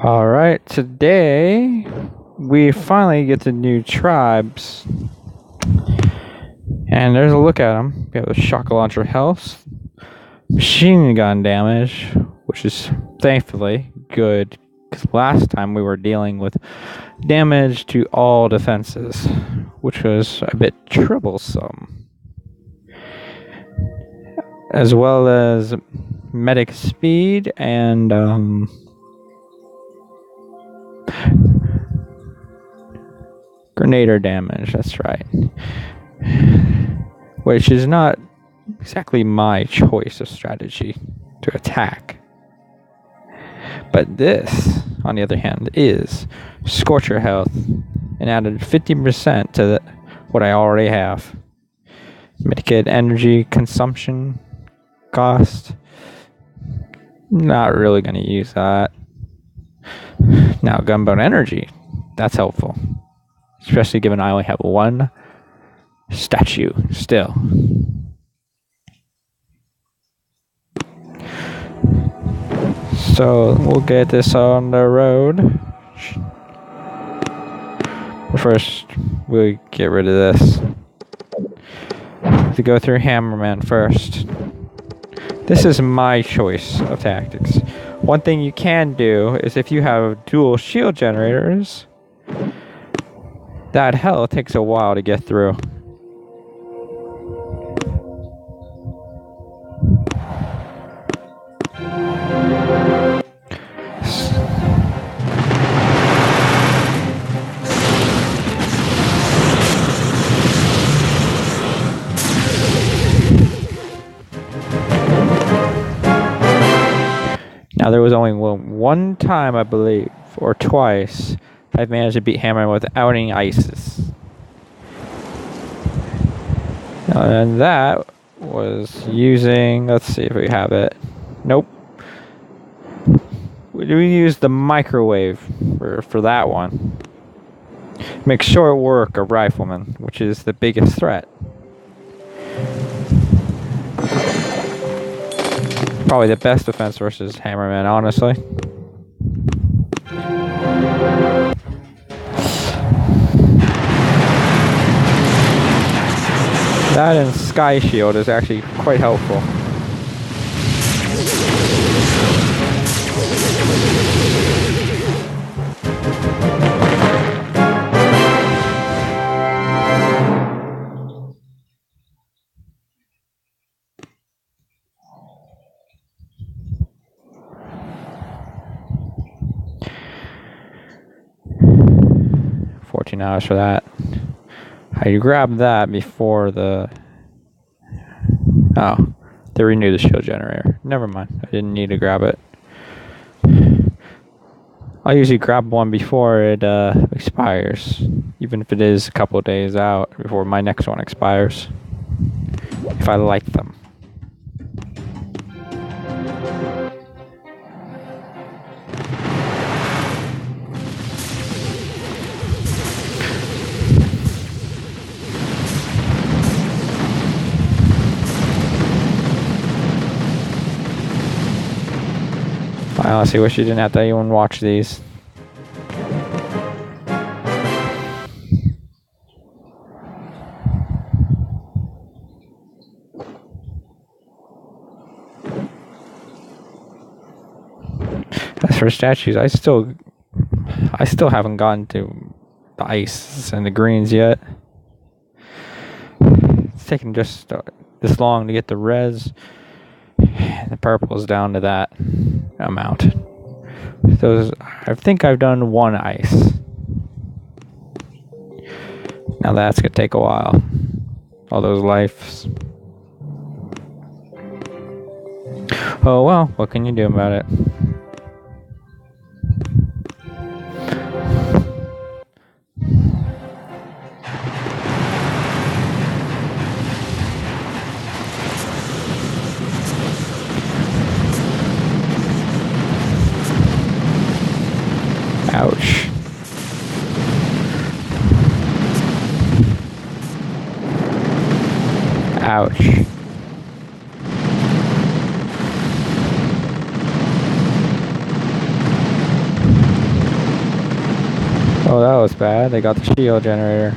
Alright, today we finally get to new tribes. And there's a look at them. We have the shock launcher health, machine gun damage, which is thankfully good, because last time we were dealing with damage to all defenses, which was a bit troublesome. As well as medic speed and Grenader damage, that's right. Which is not exactly my choice of strategy to attack. But this, on the other hand, is Scorcher health and added 50% to what I already have. Medikit energy consumption cost. Not really going to use that. Now, gunboat energy. That's helpful. Especially given I only have one statue still. So we'll get this on the road. First, we'll get rid of this. To go through Hammerman first. This is my choice of tactics. One thing you can do is if you have dual shield generators, that hell takes a while to get through. Now there was only one time, I believe, or twice, I've managed to beat Hammerman without any ices. And that was using, let's see if we have it. Nope. We use the microwave for that one. Make short work of Rifleman, which is the biggest threat. Probably the best defense versus Hammerman, honestly. That and Sky Shield is actually quite helpful. $14 for that. I grabbed that before the... Oh, they renewed the shield generator. Never mind, I didn't need to grab it. I'll usually grab one before it expires, even if it is a couple of days out before my next one expires, if I like them. I honestly wish you didn't have to even watch these. As for statues, I still haven't gotten to the ice and the greens yet. It's taking just this long to get the res. The purple is down to that amount. I think I've done one ice. Now that's gonna take a while. All those lives. Oh well, what can you do about it? Ouch. Ouch. Oh, that was bad. They got the shield generator.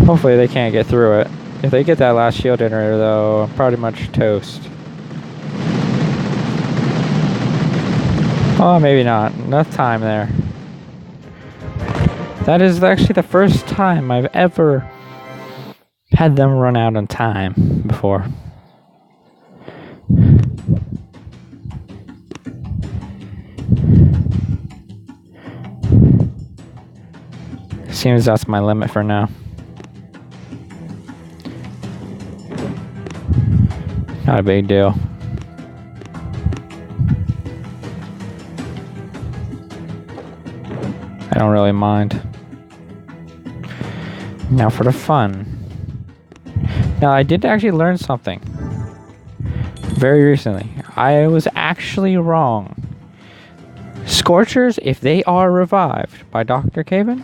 Hopefully they can't get through it. If they get that last shield generator though, I'm pretty much toast. Oh, maybe not. Enough time there. That is actually the first time I've ever had them run out of time before. Seems that's my limit for now. Not a big deal. I don't really mind. Now for the fun. Now I did actually learn something very recently. I was actually wrong. Scorchers, if they are revived by Dr. Caven,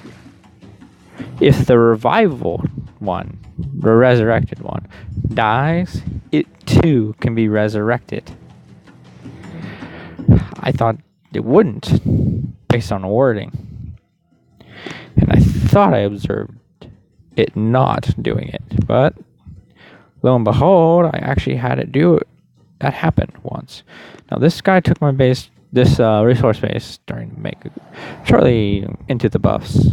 if the revival one, the resurrected one, dies, it too can be resurrected. I thought it wouldn't, based on the wording. And I thought I observed it not doing it, but lo and behold, I actually had it do it. That happened once. Now this guy took my base, this resource base, shortly into the buffs.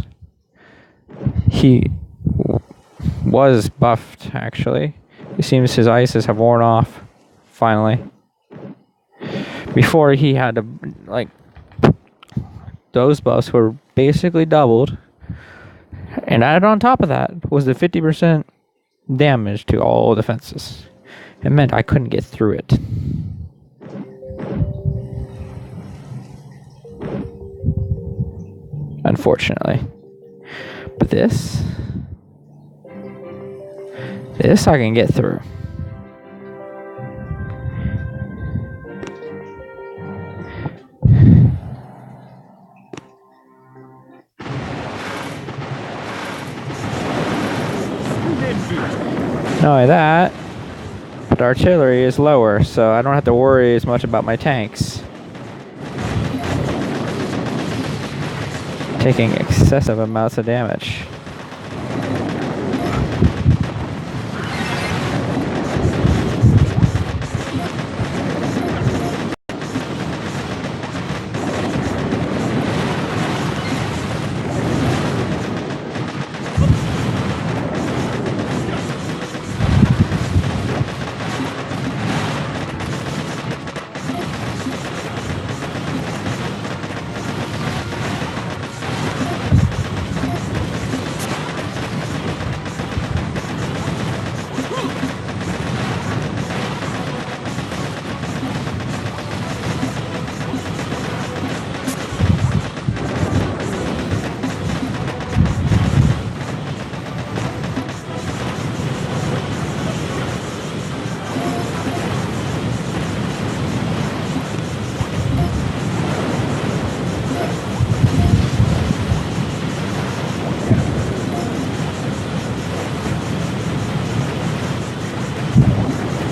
He was buffed, actually. It seems his ices have worn off, finally. Before he had to, like, those buffs were basically doubled. And added on top of that was the 50% damage to all defenses. It meant I couldn't get through it. Unfortunately. But this I can get through. Not only that, but artillery is lower, so I don't have to worry as much about my tanks taking excessive amounts of damage.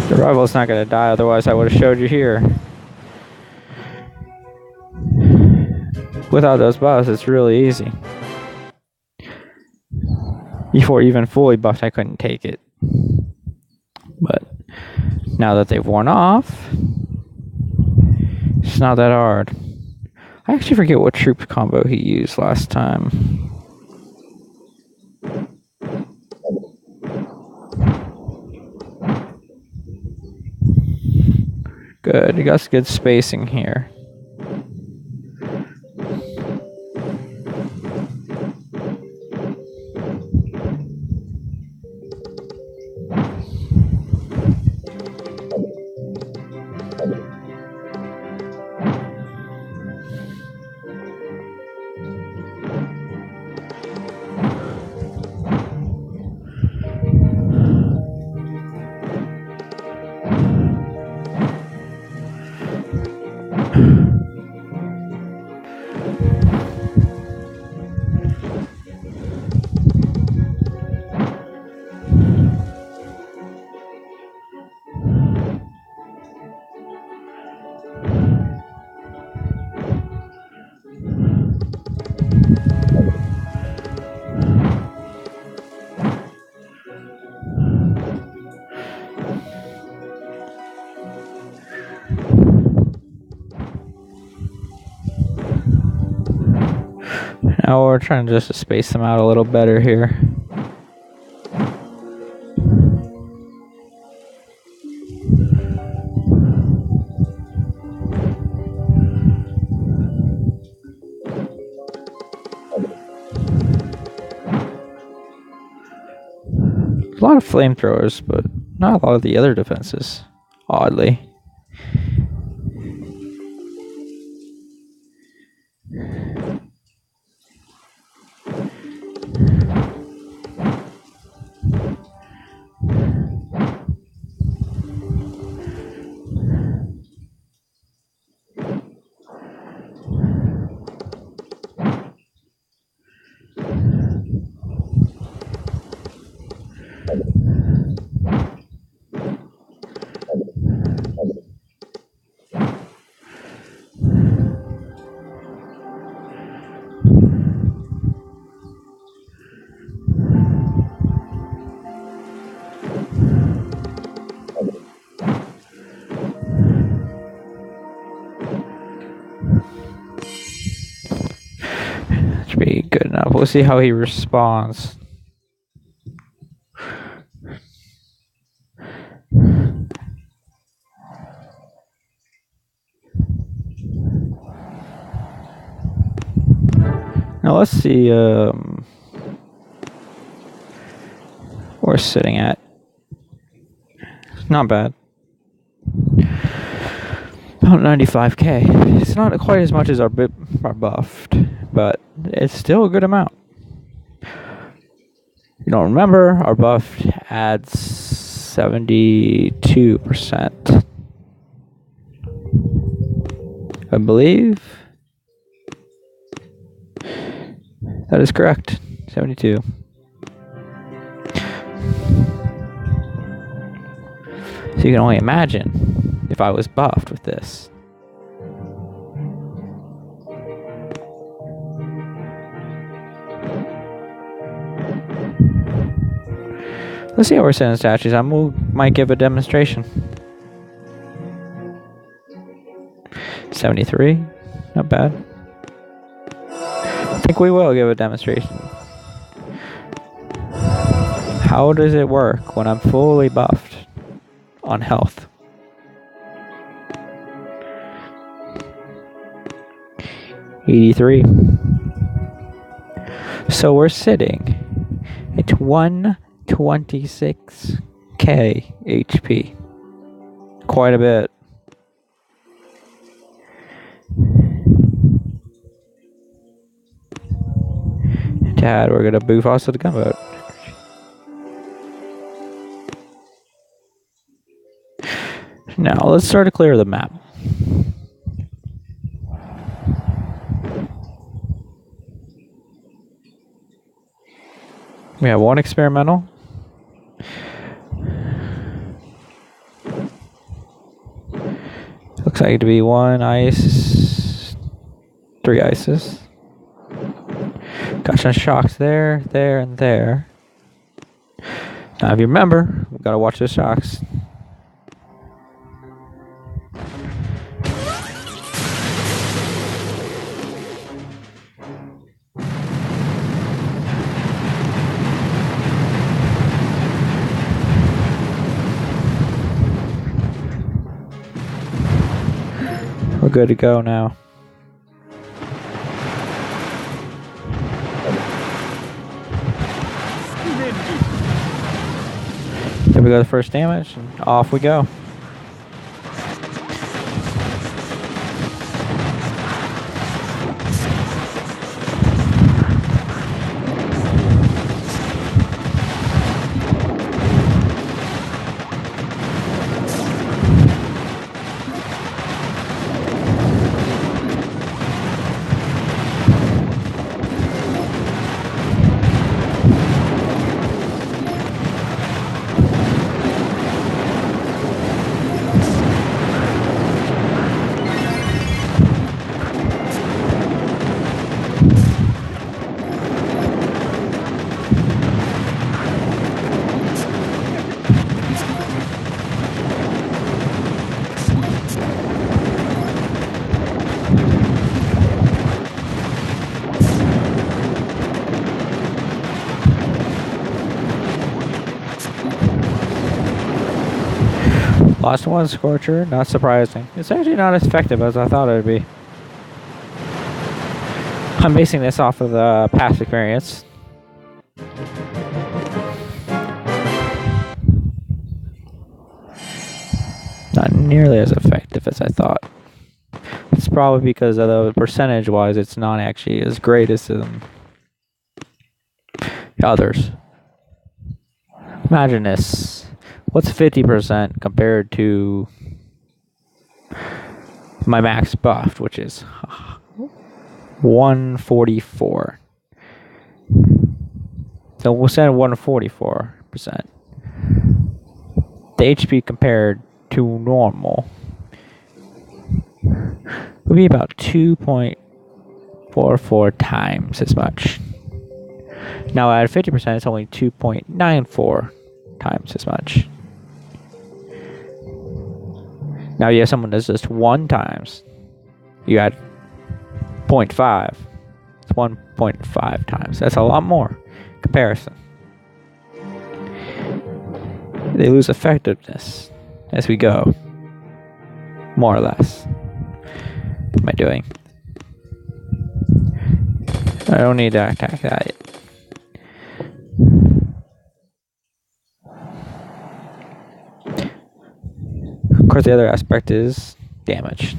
The rival's not going to die, otherwise I would have showed you here. Without those buffs, it's really easy. Before even fully buffed, I couldn't take it. But now that they've worn off, it's not that hard. I actually forget what troop combo he used last time. Good, you got good spacing here. Now we're trying just to space them out a little better here. A lot of flamethrowers, but not a lot of the other defenses, oddly. Should be good enough. We'll see how he responds. Now let's see. We're sitting at not bad. About 95k. It's not quite as much as our buffed, but it's still a good amount. You don't remember, our buffed adds 72%. I believe that is correct. 72. So you can only imagine if I was buffed with this. Let's see how we're setting statues. Might give a demonstration. 73, not bad. I think we will give a demonstration. How does it work when I'm fully buffed on health? $83. So we're sitting at 126k HP. Quite a bit. Dad, we're gonna boof also the gunboat. Now let's start to clear the map. We have one experimental. Looks like it to be one ice, 3 ices. Got some shocks there, there, and there. Now if you remember, we gotta watch those shocks. We're good to go now. There we go, the first damage, and off we go. Lost one Scorcher, not surprising. It's actually not as effective as I thought it would be. I'm basing this off of the past experience. Not nearly as effective as I thought. It's probably because of the percentage-wise, it's not actually as great as the others. Imagine this. What's 50% compared to my max buffed, which is 144. So we'll set 144%. The HP compared to normal would be about 2.44 times as much. Now at 50%, it's only 2.94 times as much. Now you have someone does this 1 times. You add 0.5. It's 1.5 times. That's a lot more comparison. They lose effectiveness as we go. More or less. What am I doing? I don't need to attack that yet. Of course, the other aspect is damage.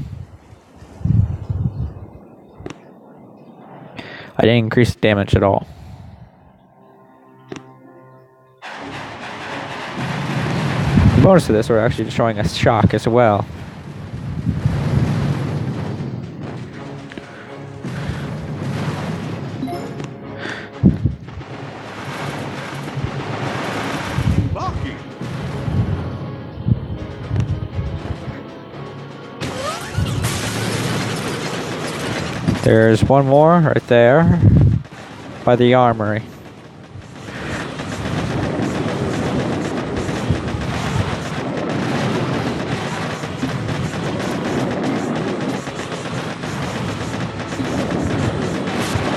I didn't increase damage at all. The bonus to this, we're actually destroying a shock as well. There's one more right there by the armory.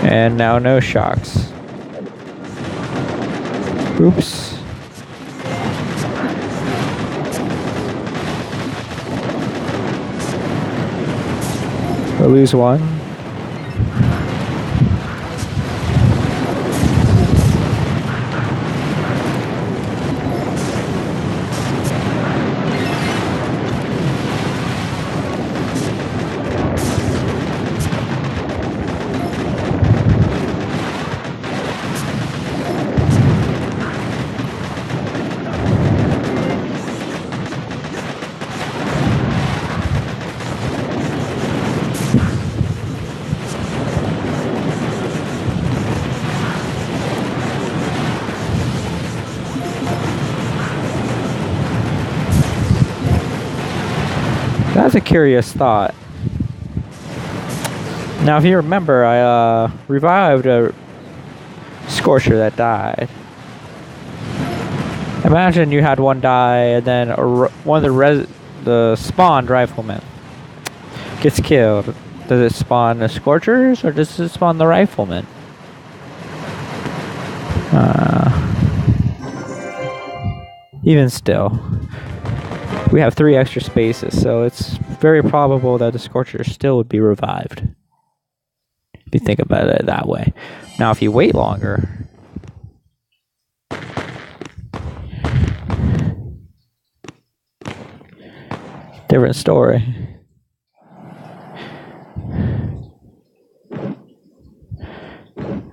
And now no shocks. Oops. We'll lose one. That's a curious thought. Now, if you remember, I revived a Scorcher that died. Imagine you had one die, and then one of the spawned riflemen gets killed. Does it spawn the Scorchers, or does it spawn the riflemen? Even still. We have 3 extra spaces, so it's very probable that the Scorcher still would be revived. If you think about it that way. Now, if you wait longer... different story.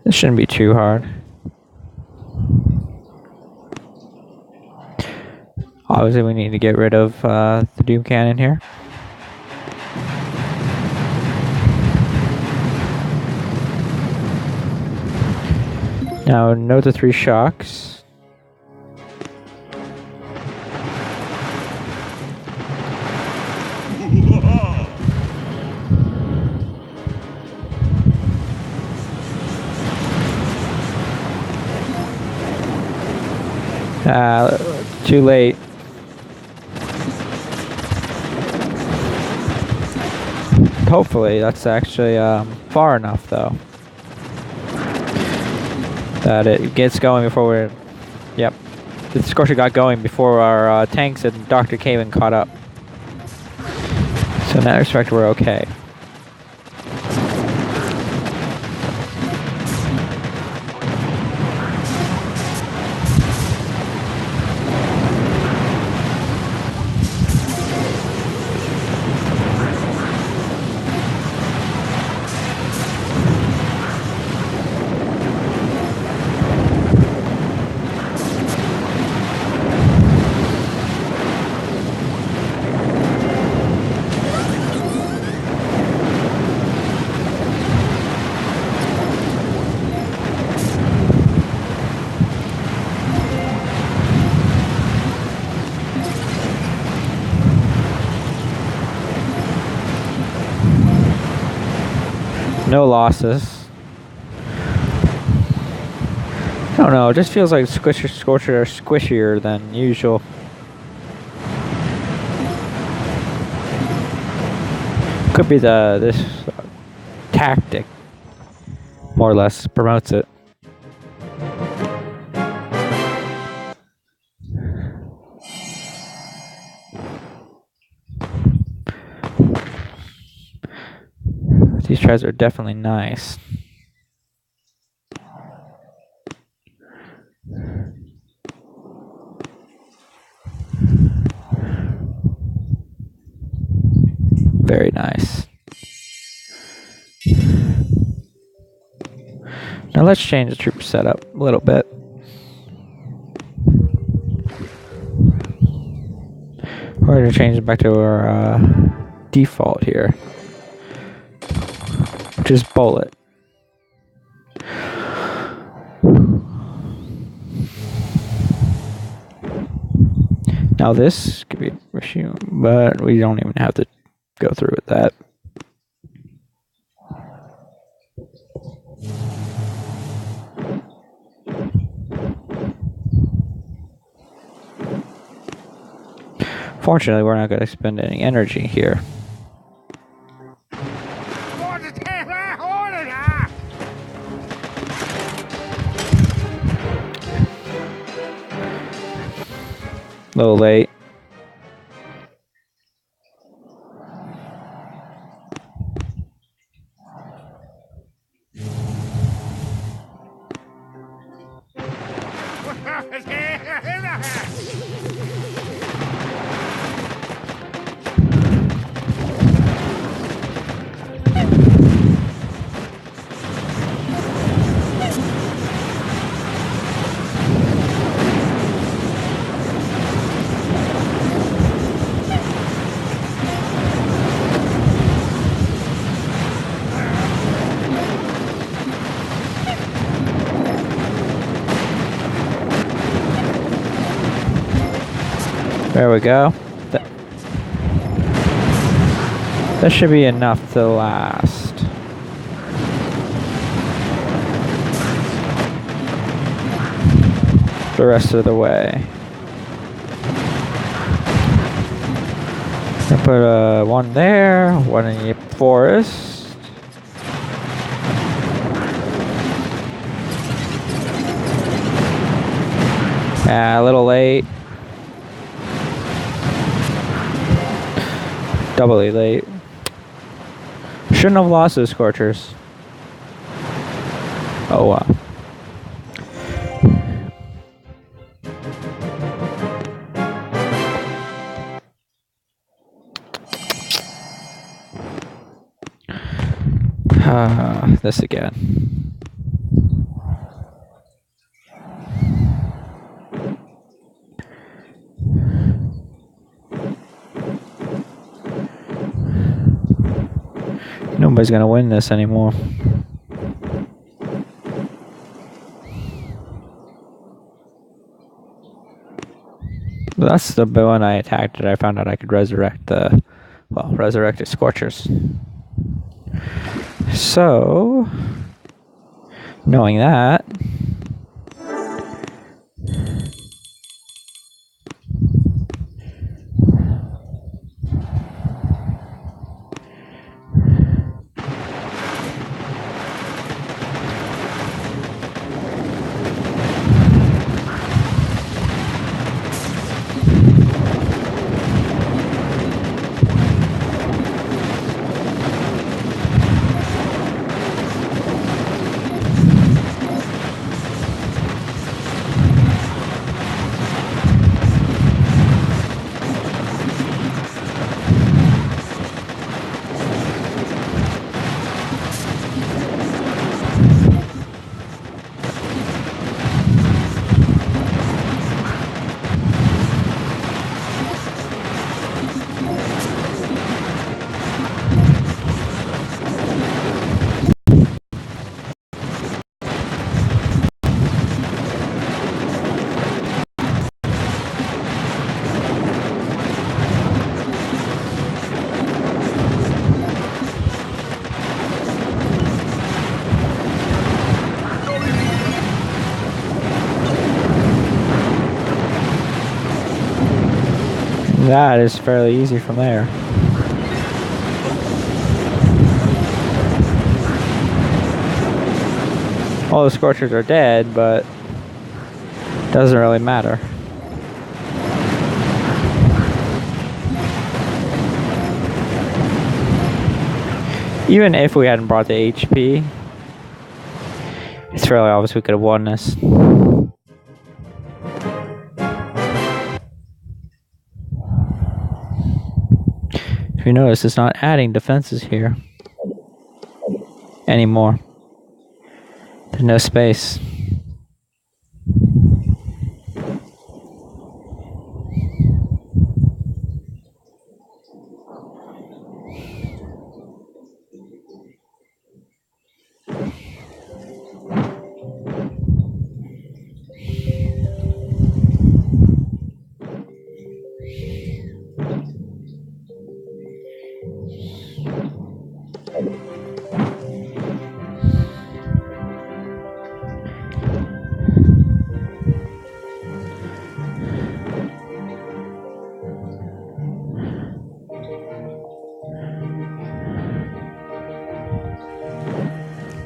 This shouldn't be too hard. Obviously, we need to get rid of the Doom Cannon here. Now, note the 3 shocks. Too late. Hopefully, that's actually far enough, though, that it gets going before we're... Yep. The Scorcher got going before our tanks and Dr. Caven caught up. So in that respect, we're okay. No losses. I don't know, it just feels like Scorchers are squishier than usual. Could be this tactic more or less promotes it. These tries are definitely nice. Very nice. Now let's change the troop setup a little bit. We're going to change it back to our default here, which is bullet. Now this could be resumed, but we don't even have to go through with that. Fortunately, we're not going to spend any energy here. A little late. There we go. That should be enough to last. The rest of the way. I put one there, one in the forest. A little late. Doubly late. Shouldn't have lost those Scorchers. Oh wow. This again. Nobody's gonna win this anymore. That's the one I attacked it. I found out I could resurrect the, well, resurrected Scorchers. So, knowing that, That is fairly easy from there. All the Scorchers are dead, but doesn't really matter. Even if we hadn't brought the HP, it's fairly obvious we could have won this. If you notice, it's not adding defenses here anymore. There's no space.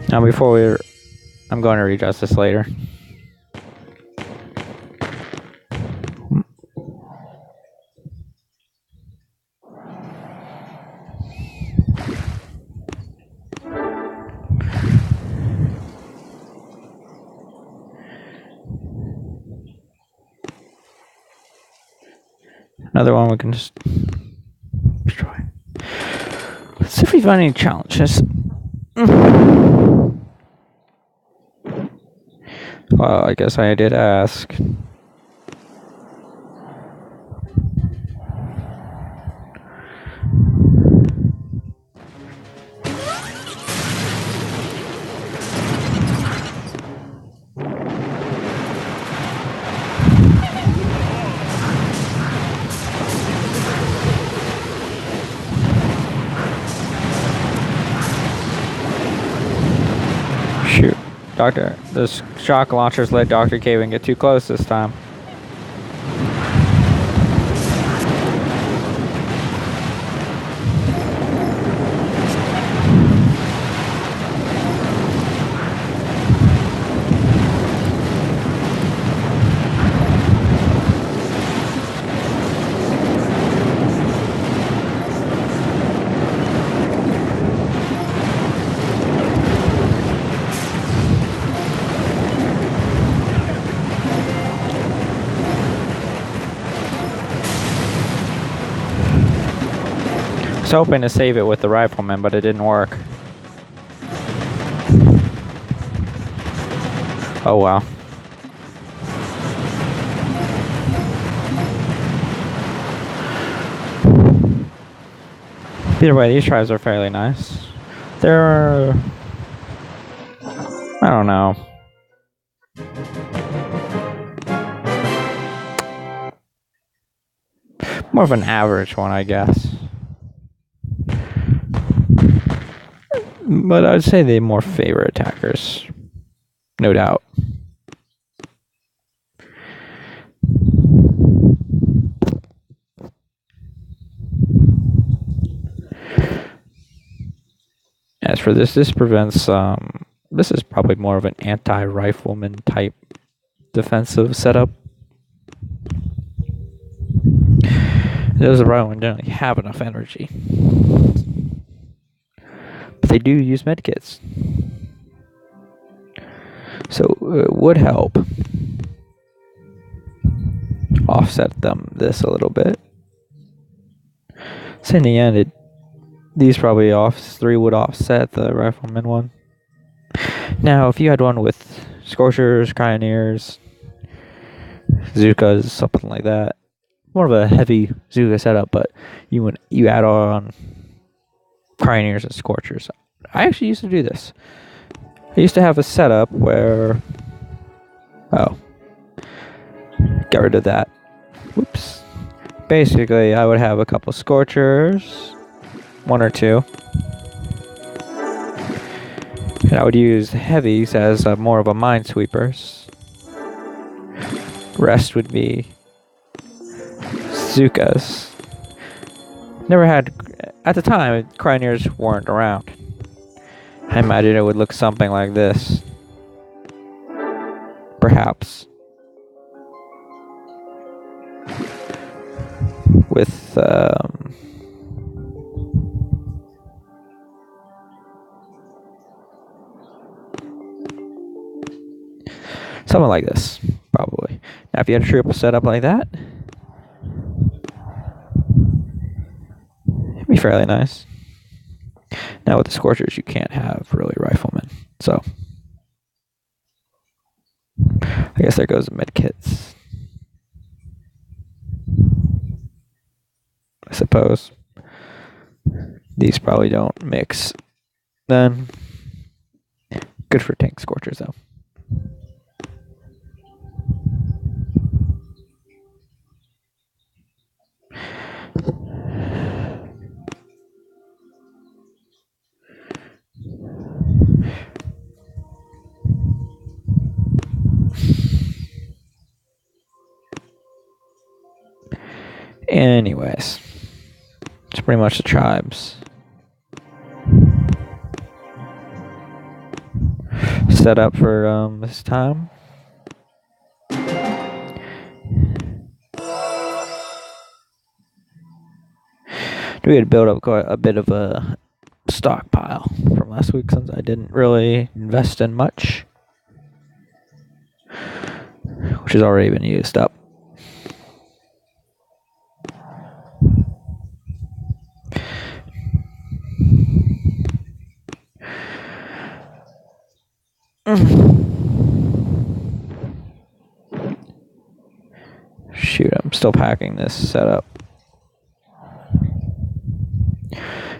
Now I'm going to readjust this later. Another one we can just destroy. Let's see if we find any challenges. Well, I guess I did ask. Shoot. The shock launchers let Dr. Caven get too close this time. I was hoping to save it with the rifleman, but it didn't work. Oh wow. Either way, these tries are fairly nice. They're... I don't know. More of an average one, I guess. But I'd say they're more favorite attackers. No doubt. As for this prevents, this is probably more of an anti-rifleman type defensive setup. Those riflemen don't have enough energy. But they do use medkits. So it would help offset this a little bit. So in the end, these probably three would offset the rifleman one. Now, if you had one with Scorchers, Pioneers, Zukas, something like that, more of a heavy Zuka setup, but you add on Pioneers and Scorchers. I actually used to do this. I used to have a setup where... Oh. Got rid of that. Whoops. Basically, I would have a couple Scorchers. One or two. And I would use heavies as more of a minesweepers. Rest would be Zukas. Never had, at the time, Cryoneers weren't around. I imagine it would look something like this. Perhaps. With, something like this, probably. Now, if you had a troop set up like that, it'd be fairly nice. Now, with the Scorchers, you can't have really riflemen, so I guess there goes the med kits. I suppose. These probably don't mix then. Good for tank Scorchers, though. Anyways, it's pretty much the tribes. Set up for this time. We had built up quite a bit of a stockpile from last week since I didn't really invest in much, which has already been used up. Shoot, I'm still packing this setup.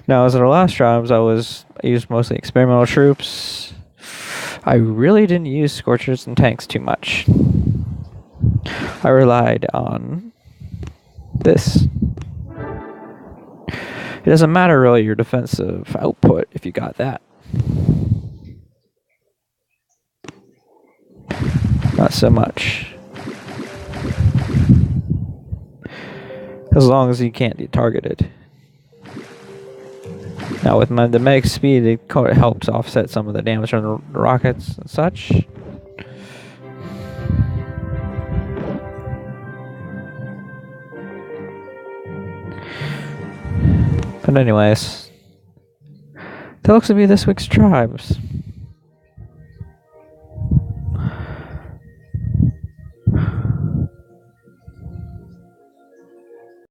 Now, as in our last tribes, I used mostly experimental troops. I really didn't use Scorchers and tanks too much. I relied on this. It doesn't matter really your defensive output if you got that. Not so much. As long as you can't be targeted. Now with the mag speed, it helps offset some of the damage from the rockets and such. But anyways, that looks to be this week's tribes.